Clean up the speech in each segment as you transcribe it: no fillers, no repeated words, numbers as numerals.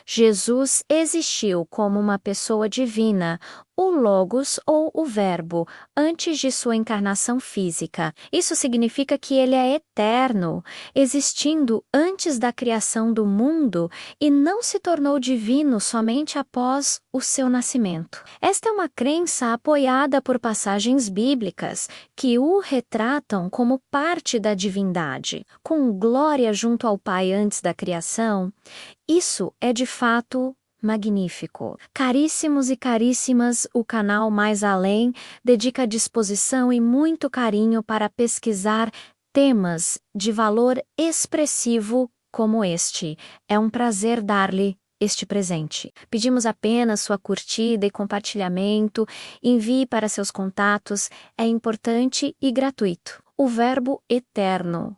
Jesus existiu como uma pessoa divina, o Logos ou o Verbo, antes de sua encarnação física. Isso significa que ele é eterno, existindo antes da criação do mundo e não se tornou divino somente após o seu nascimento. Esta é uma crença apoiada por passagens bíblicas que o retratam como parte da divindade, com glória junto ao Pai antes da criação. Isso é de fato magnífico. Caríssimos e caríssimas, o canal Mais Além dedica disposição e muito carinho para pesquisar temas de valor expressivo como este. É um prazer dar-lhe este presente. Pedimos apenas sua curtida e compartilhamento, envie para seus contatos, é importante e gratuito. O Verbo Eterno.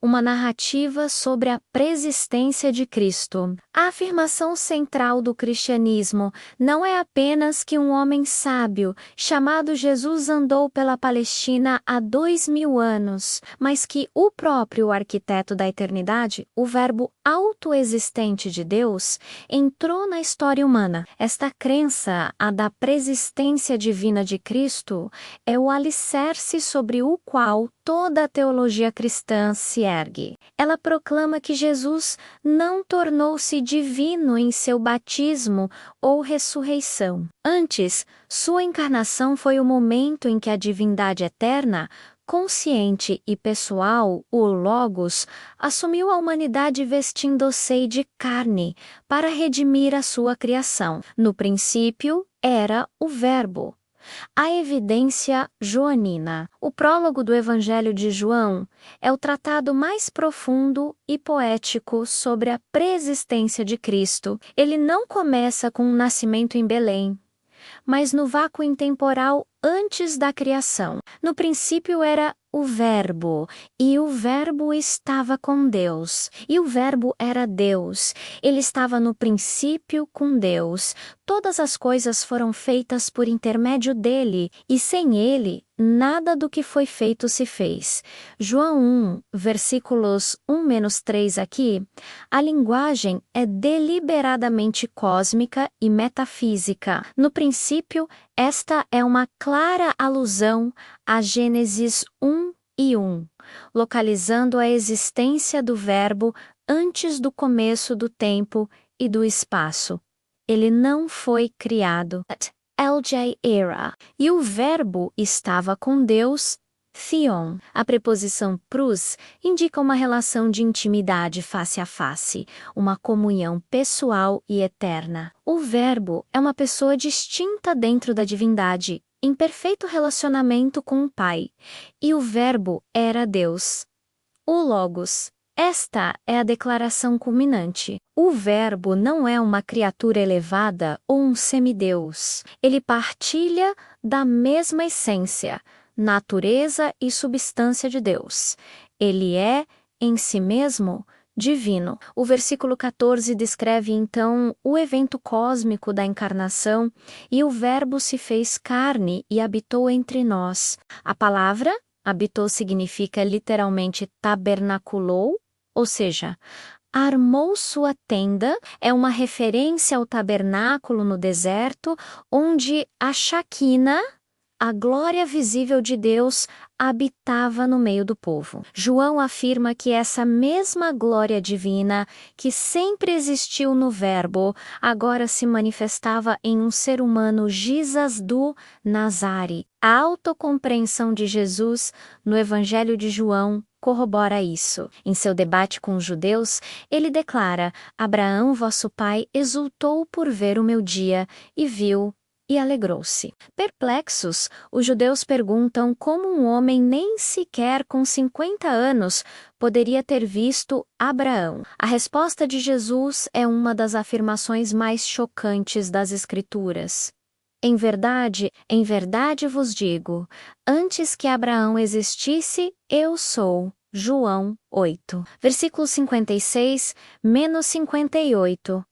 Uma narrativa sobre a preexistência de Cristo. A afirmação central do cristianismo não é apenas que um homem sábio, chamado Jesus, andou pela Palestina há 2000 anos, mas que o próprio arquiteto da eternidade, o Verbo autoexistente de Deus, entrou na história humana. Esta crença, a da preexistência divina de Cristo, é o alicerce sobre o qual toda a teologia cristã se ergue. Ela proclama que Jesus não tornou-se divino em seu batismo ou ressurreição. Antes, sua encarnação foi o momento em que a divindade eterna, consciente e pessoal, o Logos, assumiu a humanidade vestindo-se de carne para redimir a sua criação. No princípio, era o Verbo. A evidência joanina. O prólogo do Evangelho de João é o tratado mais profundo e poético sobre a preexistência de Cristo. Ele não começa com um nascimento em Belém, mas no vácuo intemporal antes da criação. No princípio era o Verbo, e o Verbo estava com Deus, e o Verbo era Deus. Ele estava no princípio com Deus. Todas as coisas foram feitas por intermédio dele, e sem ele, nada do que foi feito se fez. João 1, versículos 1-3 aqui, a linguagem é deliberadamente cósmica e metafísica. No princípio, esta é uma clara alusão a Gênesis 1:1, localizando a existência do Verbo antes do começo do tempo e do espaço. Ele não foi criado. LJ era. E o Verbo estava com Deus, Theon. A preposição pros indica uma relação de intimidade face a face, uma comunhão pessoal e eterna. O Verbo é uma pessoa distinta dentro da divindade, em perfeito relacionamento com o Pai. E o Verbo era Deus. O Logos. Esta é a declaração culminante. O Verbo não é uma criatura elevada ou um semideus. Ele partilha da mesma essência, natureza e substância de Deus. Ele é, em si mesmo, divino. O versículo 14 descreve então o evento cósmico da encarnação, e o Verbo se fez carne e habitou entre nós. A palavra habitou significa literalmente tabernaculou, ou seja, armou sua tenda, é uma referência ao tabernáculo no deserto, onde a Shequina, a glória visível de Deus, habitava no meio do povo. João afirma que essa mesma glória divina, que sempre existiu no Verbo, agora se manifestava em um ser humano Jesus do Nazare. A autocompreensão de Jesus no Evangelho de João corrobora isso. Em seu debate com os judeus, ele declara: Abraão, vosso pai, exultou por ver o meu dia, e viu e alegrou-se. Perplexos, os judeus perguntam como um homem nem sequer com 50 anos poderia ter visto Abraão. A resposta de Jesus é uma das afirmações mais chocantes das Escrituras. Em verdade vos digo, antes que Abraão existisse, eu sou. João 8. Versículo 56-58.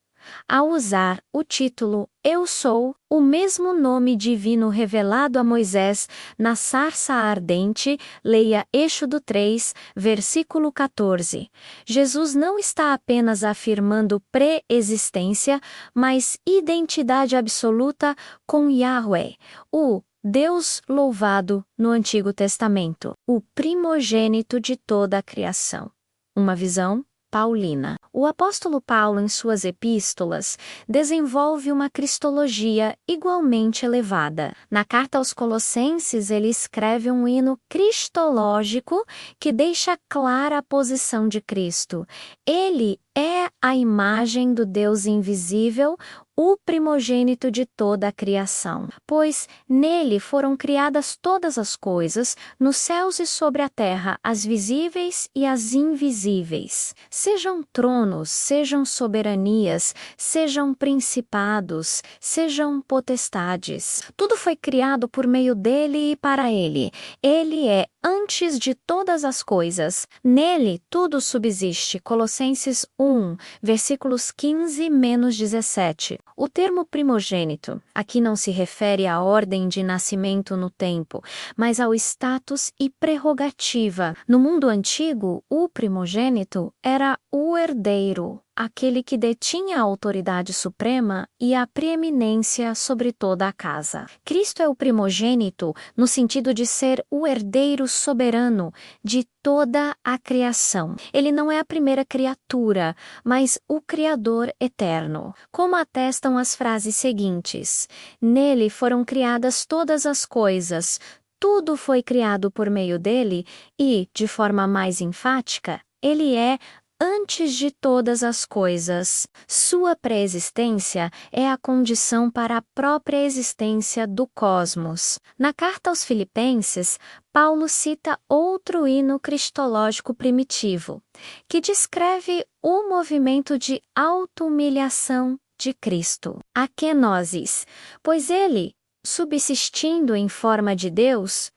Ao usar o título Eu Sou, o mesmo nome divino revelado a Moisés na sarça ardente, leia Êxodo 3, versículo 14. Jesus não está apenas afirmando pré-existência, mas identidade absoluta com Yahweh, o Deus louvado no Antigo Testamento, o primogênito de toda a criação. Uma visão paulina. O apóstolo Paulo, em suas epístolas, desenvolve uma cristologia igualmente elevada. Na carta aos Colossenses, ele escreve um hino cristológico que deixa clara a posição de Cristo. Ele é a imagem do Deus invisível, o primogênito de toda a criação, pois nele foram criadas todas as coisas, nos céus e sobre a terra, as visíveis e as invisíveis. Sejam tronos, sejam soberanias, sejam principados, sejam potestades. Tudo foi criado por meio dele e para ele. Ele é antes de todas as coisas. Nele tudo subsiste. Colossenses 1, versículos 15-17. O termo primogênito aqui não se refere à ordem de nascimento no tempo, mas ao status e prerrogativa. No mundo antigo, o primogênito era o herdeiro, aquele que detinha a autoridade suprema e a preeminência sobre toda a casa. Cristo é o primogênito no sentido de ser o herdeiro soberano de toda a criação. Ele não é a primeira criatura, mas o Criador eterno. Como atestam as frases seguintes: nele foram criadas todas as coisas, tudo foi criado por meio dele e, de forma mais enfática, ele é antes de todas as coisas. Sua pré-existência é a condição para a própria existência do cosmos. Na carta aos Filipenses, Paulo cita outro hino cristológico primitivo, que descreve o movimento de auto-humilhação de Cristo, a kenosis, pois ele, subsistindo em forma de Deus,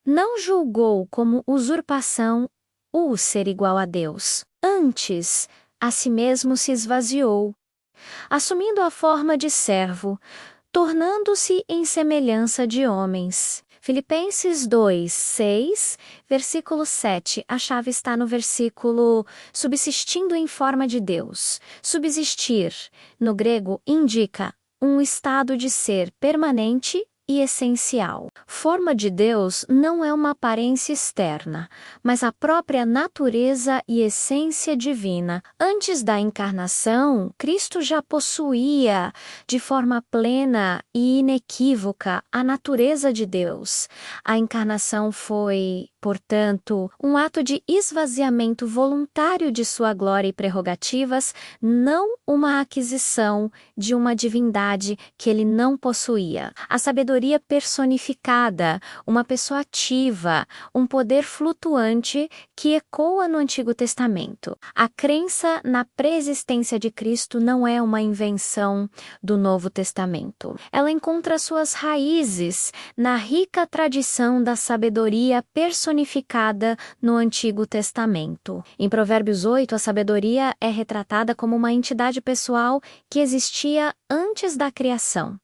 não julgou como usurpação o ser igual a Deus. Antes, a si mesmo se esvaziou, assumindo a forma de servo, tornando-se em semelhança de homens. Filipenses 2, 6, versículo 7. A chave está no versículo subsistindo em forma de Deus. Subsistir, no grego, indica um estado de ser permanente e essencial. Forma de Deus não é uma aparência externa, mas a própria natureza e essência divina. Antes da encarnação, Cristo já possuía, de forma plena e inequívoca, a natureza de Deus. A encarnação foi, portanto, um ato de esvaziamento voluntário de sua glória e prerrogativas, não uma aquisição de uma divindade que ele não possuía. A sabedoria personificada, uma pessoa ativa, um poder flutuante que ecoa no Antigo Testamento. A crença na pré-existência de Cristo não é uma invenção do Novo Testamento. Ela encontra suas raízes na rica tradição da sabedoria personificada no Antigo Testamento. Em Provérbios 8, a sabedoria é retratada como uma entidade pessoal que existia antes da criação.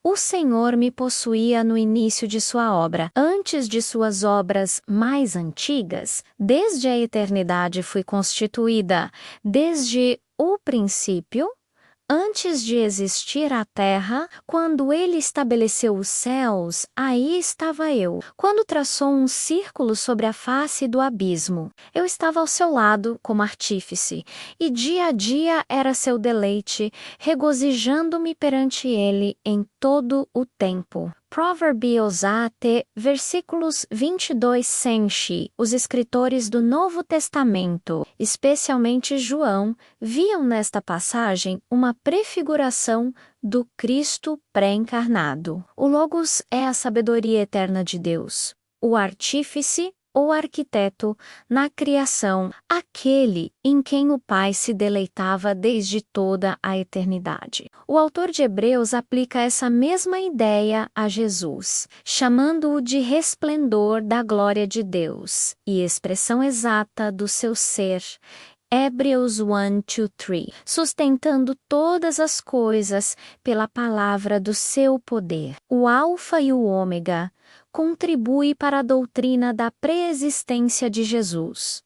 O Senhor me possuía no início de sua obra. Antes de suas obras mais antigas, desde a eternidade fui constituída. Desde o princípio, antes de existir a terra, quando ele estabeleceu os céus, aí estava eu. Quando traçou um círculo sobre a face do abismo, eu estava ao seu lado como artífice, e dia a dia era seu deleite, regozijando-me perante ele em todo o tempo. Proverbios ate, versículos 22 senshi. Os escritores do Novo Testamento, especialmente João, viam nesta passagem uma prefiguração do Cristo pré-encarnado. O Logos é a sabedoria eterna de Deus, o artífice ou arquiteto na criação, aquele em quem o Pai se deleitava desde toda a eternidade. O autor de Hebreus aplica essa mesma ideia a Jesus, chamando-o de resplendor da glória de Deus e expressão exata do seu ser. Hebreus 1:2-3, sustentando todas as coisas pela palavra do seu poder. O Alfa e o Ômega contribui para a doutrina da preexistência de Jesus.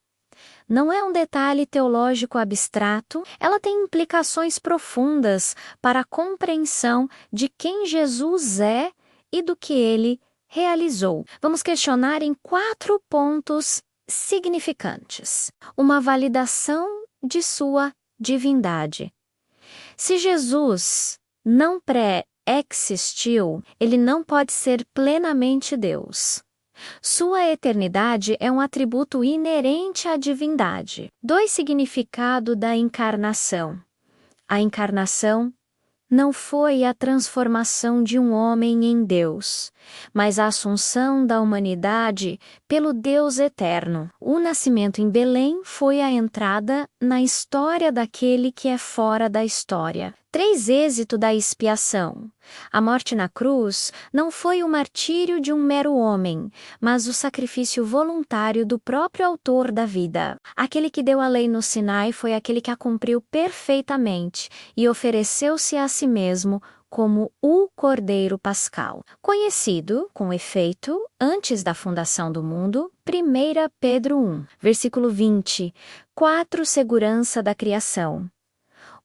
Não é um detalhe teológico abstrato, ela tem implicações profundas para a compreensão de quem Jesus é e do que ele realizou. Vamos questionar em 4 pontos significantes. Uma validação de sua divindade. Se Jesus não pré-existiu, ele não pode ser plenamente Deus. Sua eternidade é um atributo inerente à divindade. 2 significado da encarnação. A encarnação não foi a transformação de um homem em Deus, mas a assunção da humanidade pelo Deus eterno. O nascimento em Belém foi a entrada na história daquele que é fora da história. 3 êxito da expiação. A morte na cruz não foi o martírio de um mero homem, mas o sacrifício voluntário do próprio autor da vida. Aquele que deu a lei no Sinai foi aquele que a cumpriu perfeitamente e ofereceu-se a si mesmo como o Cordeiro Pascal. Conhecido, com efeito, antes da fundação do mundo, 1 Pedro 1, versículo 20, 4 segurança da criação.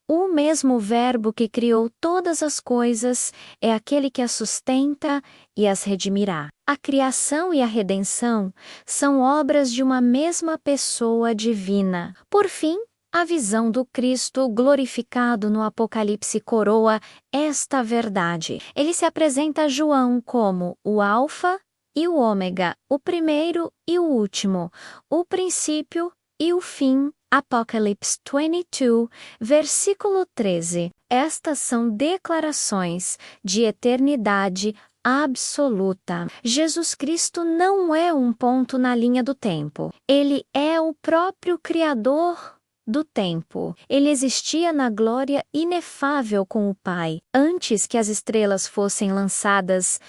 O mesmo Verbo que criou todas as coisas é aquele que as sustenta e as redimirá. A criação e a redenção são obras de uma mesma pessoa divina. Por fim, a visão do Cristo glorificado no Apocalipse coroa esta verdade. Ele se apresenta a João como o Alfa e o Ômega, o primeiro e o último, o princípio e o fim. Apocalipse 22, versículo 13. Estas são declarações de eternidade absoluta. Jesus Cristo não é um ponto na linha do tempo. Ele é o próprio Criador do tempo. Ele existia na glória inefável com o Pai, antes que as estrelas fossem lançadas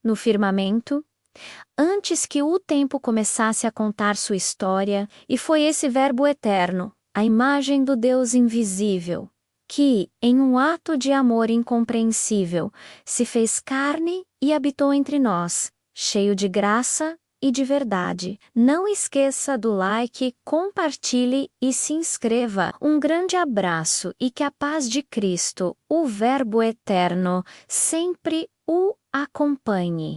no firmamento, antes que o tempo começasse a contar sua história, e foi esse Verbo eterno, a imagem do Deus invisível, que, em um ato de amor incompreensível, se fez carne e habitou entre nós, cheio de graça e de verdade. Não esqueça do like, compartilhe e se inscreva. Um grande abraço e que a paz de Cristo, o Verbo eterno, sempre o acompanhe.